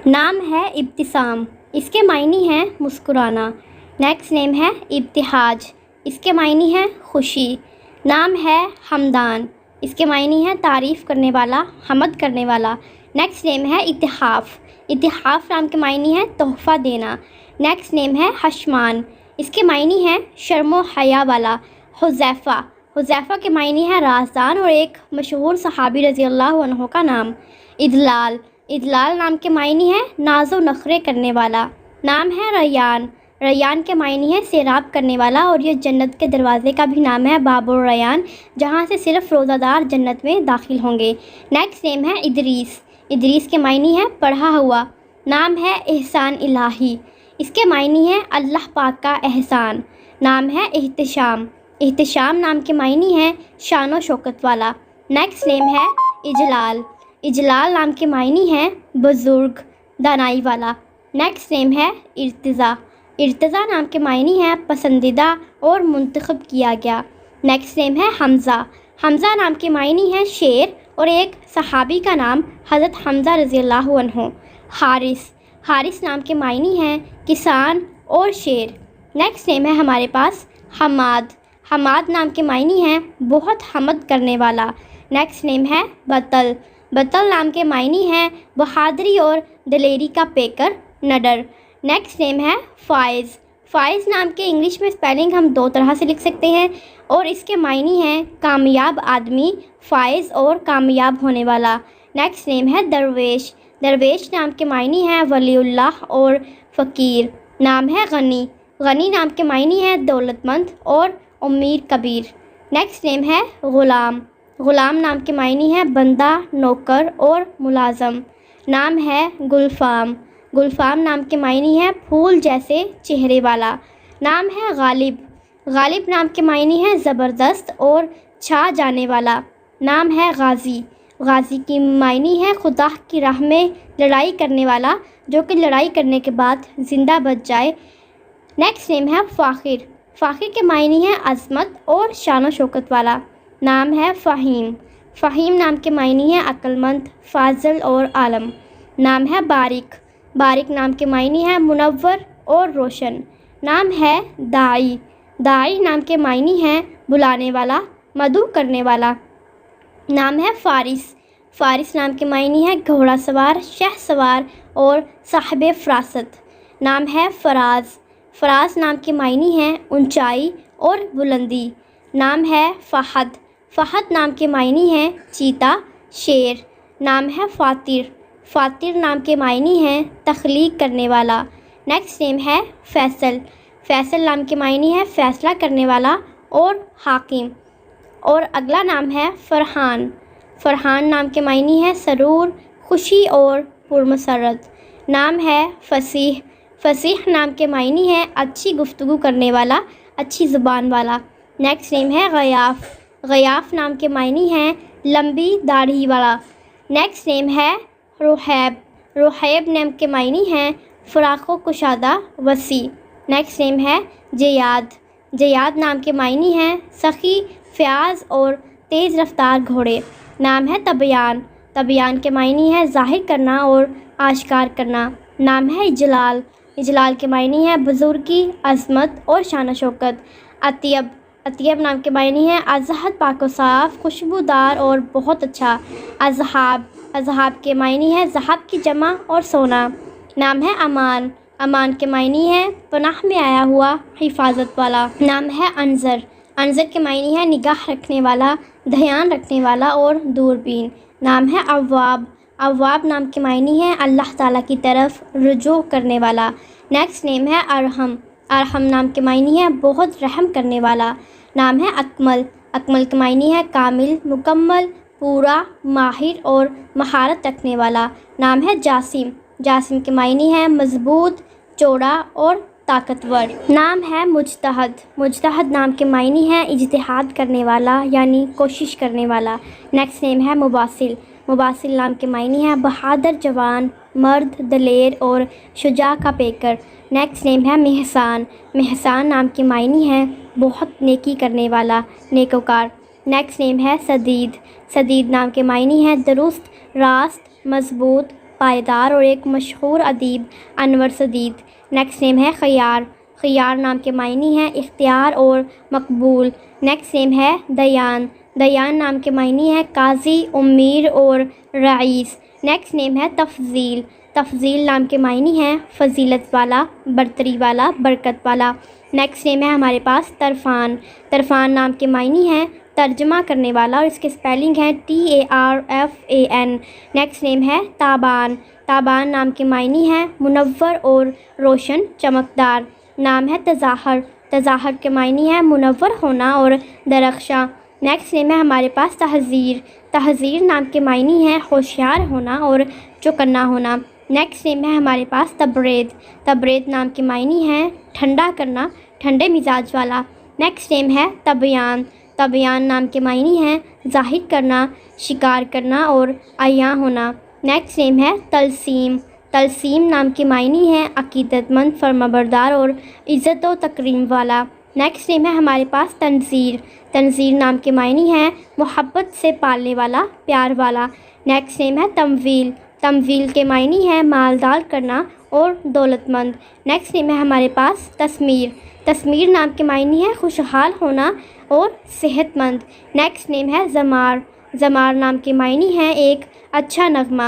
نام ہے ابتسام، اس کے معنی ہیں مسکرانا۔ نیکسٹ نیم ہے ابتہاج، اس کے معنی ہیں خوشی۔ نام ہے حمدان، اس کے معنی ہیں تعریف کرنے والا، حمد کرنے والا۔ نیکسٹ نیم ہے اتحاف، اتحاف نام کے معنی ہیں تحفہ دینا۔ نیکسٹ نیم ہے حشمان، اس کے معنی ہیں شرم و حیا والا۔ حذیفہ، حذیفہ کے معنی ہیں رازدان اور ایک مشہور صحابی رضی اللہ عنہ کا نام۔ ادلال، ادلال نام کے معنی ہیں ناز و نخرے کرنے والا۔ نام ہے ریان، ریان کے معنی ہے سیراب کرنے والا اور یہ جنت کے دروازے کا بھی نام ہے باب الریان، جہاں سے صرف روزہ دار جنت میں داخل ہوں گے۔ نیکسٹ نیم ہے ادریس، ادریس کے معنی ہے پڑھا ہوا۔ نام ہے احسان الہی، اس کے معنی ہے اللہ پاک کا احسان۔ نام ہے احتشام، احتشام نام کے معنی ہے شان و شوکت والا۔ نیکسٹ نیم ہے اجلال، اجلال نام کے معنی ہے بزرگ، دانائی والا۔ نیکسٹ نیم ہے ارتضیٰ، ارتضیٰ نام کے معنی ہے پسندیدہ اور منتخب کیا گیا۔ نیکسٹ نیم ہے حمزہ، حمزہ نام کے معنی ہے شیر اور ایک صحابی کا نام حضرت حمزہ رضی اللہ عنہ۔ حارث، حارث نام کے معنی ہیں کسان اور شیر۔ نیکسٹ نیم ہے ہمارے پاس حماد، حماد نام کے معنی ہیں بہت حمد کرنے والا۔ نیکسٹ نیم ہے بطل، بطل نام کے معنی ہیں بہادری اور دلیری کا پیکر، نڈر۔ نیکسٹ نیم ہے فائز، فائز نام کے انگلش میں اسپیلنگ ہم دو طرح سے لکھ سکتے ہیں اور اس کے معنی ہیں کامیاب آدمی، فائز اور کامیاب ہونے والا۔ نیکسٹ نیم ہے درویش، درویش نام کے معنی ہیں ولی اللہ اور فقیر۔ نام ہے غنی، غنی نام کے معنی ہیں دولت مند اور امیر کبیر۔ نیکسٹ نیم ہے غلام، غلام نام کے معنی ہیں بندہ، نوکر اور ملازم۔ نام ہے گلفام، گلفام نام کے معنی ہے پھول جیسے چہرے والا۔ نام ہے غالب، غالب نام کے معنی ہے زبردست اور چھا جانے والا۔ نام ہے غازی، غازی کی معنی ہے خدا کی راہ میں لڑائی کرنے والا جو کہ لڑائی کرنے کے بعد زندہ بچ جائے۔ نیکسٹ نیم ہے فاخر، فاخر کے معنی ہے عظمت اور شان و شوکت والا۔ نام ہے فہیم، فہیم نام کے معنی ہے عقل مند، فاضل اور عالم۔ نام ہے بارک، بارک نام کے معنی ہے منور اور روشن۔ نام ہے داعی، داعی نام کے معنی ہیں بلانے والا، مدعو کرنے والا۔ نام ہے فارس، فارس نام کے معنی ہے گھوڑا سوار، شہ سوار اور صاحب فراست۔ نام ہے فراز، فراز نام کے معنی ہیں اونچائی اور بلندی۔ نام ہے فہد، فہد نام کے معنی ہیں چیتا، شیر۔ نام ہے فاتر، فاتر نام کے معنی ہیں تخلیق کرنے والا۔ نیکسٹ نیم ہے فیصل، فیصل نام کے معنی ہے فیصلہ کرنے والا اور حاکم۔ اور اگلا نام ہے فرحان، فرحان نام کے معنی ہے سرور، خوشی اور پرمسرت۔ نام ہے فصیح، فصیح نام کے معنی ہے اچھی گفتگو کرنے والا، اچھی زبان والا۔ نیکسٹ نیم ہے غیاف، غیاف نام کے معنی ہیں لمبی داڑھی والا۔ نیکسٹ نیم ہے رحیب، رحیب نام کے معنی ہیں فراخ و کشادہ، وسیع۔ نیکسٹ نیم ہے جیاد، جیاد نام کے معنی ہیں سخی، فیاض اور تیز رفتار گھوڑے۔ نام ہے طبیان، طبیان کے معنی ہے ظاہر کرنا اور آشکار کرنا۔ نام ہے اجلال، اجلال کے معنی ہے بزرگی، عظمت اور شان و شوکت۔ اطیب، اطیب نام کے معنی ہے ازہد، پاک و صاف، خوشبودار اور بہت اچھا۔ اذہاب، اذہاب کے معنی ہے ذہب کی جمع اور سونا۔ نام ہے امان، امان کے معنی ہے پناہ میں آیا ہوا، حفاظت والا۔ نام ہے انظر، انظر کے معنی ہے نگاہ رکھنے والا، دھیان رکھنے والا اور دوربین۔ نام ہے اواب، اواب نام کے معنی ہے اللہ تعالیٰ کی طرف رجوع کرنے والا۔ نیکسٹ نیم ہے ارحم، ارحم نام کے معنی ہے بہت رحم کرنے والا۔ نام ہے اکمل، اکمل کے معنی ہے کامل، مکمل، پورا، ماہر اور مہارت رکھنے والا۔ نام ہے جاسم، جاسم کے معنی ہے مضبوط، چوڑا اور طاقتور۔ نام ہے مجتہد، مجتہد نام کے معنی ہے اجتہاد کرنے والا یعنی کوشش کرنے والا۔ نیکسٹ نیم ہے مباسل، مباسل نام کے معنی ہے بہادر جوان، مرد، دلیر اور شجاع کا پیکر۔ نیکسٹ نیم ہے محسان، محسان نام کے معنی ہے بہت نیکی کرنے والا، نیکوکار۔ نیکسٹ نیم ہے سدید، سدید نام کے معنی ہے درست، راست، مضبوط، پائیدار اور ایک مشہور ادیب انور سدید۔ نیکسٹ نیم ہے خیار۔ خیار نام کے معنی ہیں اختیار اور مقبول۔ نیکسٹ نیم ہے دیان۔ دیان نام کے معنی ہیں قاضی، امیر اور رئیس۔ نیکسٹ نیم ہے تفضیل۔ تفضیل نام کے معنی ہیں فضیلت والا، برتری والا، برکت والا۔ نیکسٹ نیم ہے ہمارے پاس طرفان۔ طرفان نام کے معنی ہیں ترجمہ کرنے والا، اور اس کے سپیلنگ ہے TARFAN۔ نیکسٹ نیم ہے تابان۔ تابان نام کے معنی ہیں منور اور روشن، چمکدار۔ نام ہے تظاہر۔ تظاہر کے معنی ہے منور ہونا اور درخشاں۔ نیکسٹ نیم ہے ہمارے پاس تحذیر۔ تحذیر نام کے معنی ہیں ہوشیار ہونا اور چوکنا ہونا۔ نیکسٹ نیم ہے ہمارے پاس تبرید۔ تبرید نام کے معنی ہیں ٹھنڈا کرنا، ٹھنڈے مزاج والا۔ نیکسٹ نیم ہے طبیان۔ طبیان نام کے معنی ہیں ظاہر کرنا، شکار کرنا اور عیاں ہونا۔ نیکسٹ نیم ہے تلسیم۔ تلسیم نام کے معنی ہیں عقیدت مند، فرمانبردار اور عزت و تکریم والا۔ نیکسٹ نیم ہے ہمارے پاس تنزیر۔ تنزیر نام کے معنی ہیں محبت سے پالنے والا، پیار والا۔ نیکسٹ نیم ہے تمویل۔ تمویل کے معنی ہیں مالدار کرنا اور دولت مند۔ نیکسٹ نیم ہے ہمارے پاس تثمیر۔ تثمیر نام کے معنی ہے خوشحال ہونا اور صحت مند۔ نیکسٹ نیم ہے زمار۔ زمار نام کے معنی ہیں ایک اچھا نغمہ۔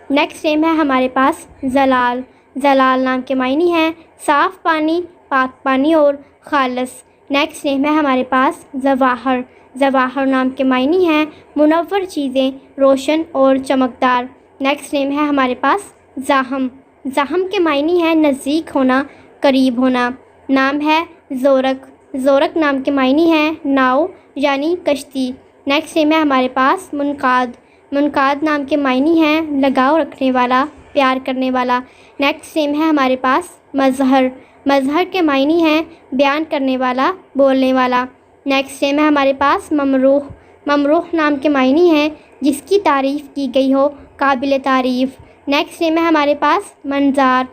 نیکسٹ نیم ہے ہمارے پاس زلال۔ زلال نام کے معنی ہیں صاف پانی، پاک پانی اور خالص۔ نیکسٹ نیم ہے ہمارے پاس ظواہر۔ ظواہر نام کے معنی ہیں منور چیزیں، روشن اور چمکدار۔ نیکسٹ نیم ہے ہمارے پاس زاحم۔ زاحم کے معنی ہیں نزدیک ہونا، قریب ہونا۔ نام ہے زورق۔ زورق نام کے معنی ہیں ناؤ یعنی کشتی۔ نیکسٹ نیم ہے ہمارے پاس منقاد۔ منقاد نام کے معنی ہیں لگاؤ رکھنے والا، پیار کرنے والا۔ نیکسٹ نیم ہے ہمارے پاس مظہر۔ مظہر کے معنی ہیں بیان کرنے والا، بولنے والا۔ نیکسٹ نیم ہے ہمارے پاس ممروح۔ ممروح نام کے معنی ہیں جس کی تعریف کی گئی ہو، قابل تعریف۔ نیکسٹ نیم ہے ہمارے پاس منظار۔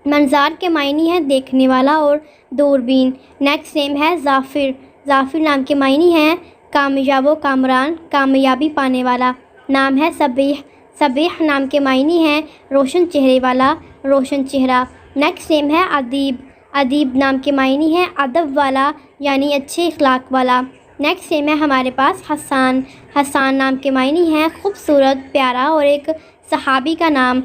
منظار کے معنی ہیں دیکھنے والا اور دوربین۔ نیکسٹ نیم ہے ظافر۔ ظافر نام کے معنی ہیں کامیاب و کامران، کامیابی پانے والا۔ نام ہے صبیح۔ صبیح نام کے معنی ہیں روشن چہرے والا، روشن چہرہ۔ نیکسٹ نیم ہے ادیب۔ ادیب نام کے معنی ہیں ادب والا یعنی اچھے اخلاق والا۔ نیکسٹ نیم ہے ہمارے پاس حسان۔ حسان نام کے معنی ہیں خوبصورت، پیارا اور ایک صحابی کا نام۔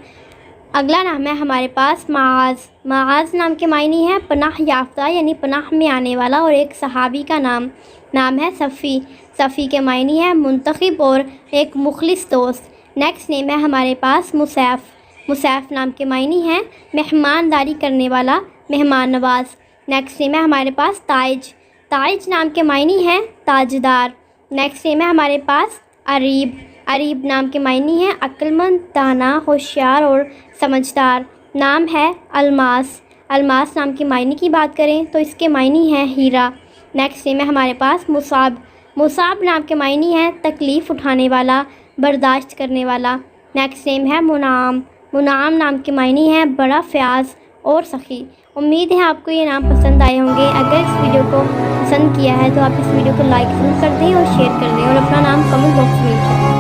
اگلا نام ہے ہمارے پاس معاذ۔ معاذ نام کے معنی ہیں پناہ یافتہ یعنی پناہ میں آنے والا اور ایک صحابی کا نام۔ نام ہے صفی۔ صفی کے معنی ہیں منتخب اور ایک مخلص دوست۔ نیکسٹ نیم ہے ہمارے پاس مصیف۔ مصیف نام کے معنی ہیں مہمانداری کرنے والا، مہمان نواز۔ نیکسٹ نیم ہے ہمارے پاس تائج۔ تائج نام کے معنی ہیں تاجدار۔ نیکسٹ نیم ہے ہمارے پاس عریب۔ عریب نام کے معنی ہیں عقل مند، دانا، ہوشیار اور سمجھدار۔ نام ہے الماس۔ الماس نام کے معنی کی بات کریں تو اس کے معنی ہیں ہیرا۔ نیکسٹ نیم ہے ہمارے پاس مصعب۔ مصعب نام کے معنی ہیں تکلیف اٹھانے والا، برداشت کرنے والا۔ نیکسٹ نیم ہے منعم۔ منعم نام کے معنی ہیں بڑا فیاض اور سخی۔ امید ہے آپ کو یہ نام پسند آئے ہوں گے۔ اگر اس ویڈیو کو پسند کیا ہے تو آپ اس ویڈیو کو لائک ضرور کر دیں اور شیئر کر دیں اور اپنا نام کمنٹ باکس میں لکھیں۔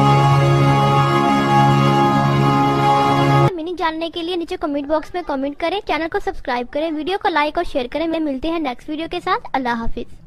جاننے کے لیے نیچے کمنٹ باکس میں کمنٹ کریں، چینل کو سبسکرائب کریں، ویڈیو کو لائک اور شیئر کریں۔ ملتے ہیں نیکسٹ ویڈیو کے ساتھ۔ اللہ حافظ۔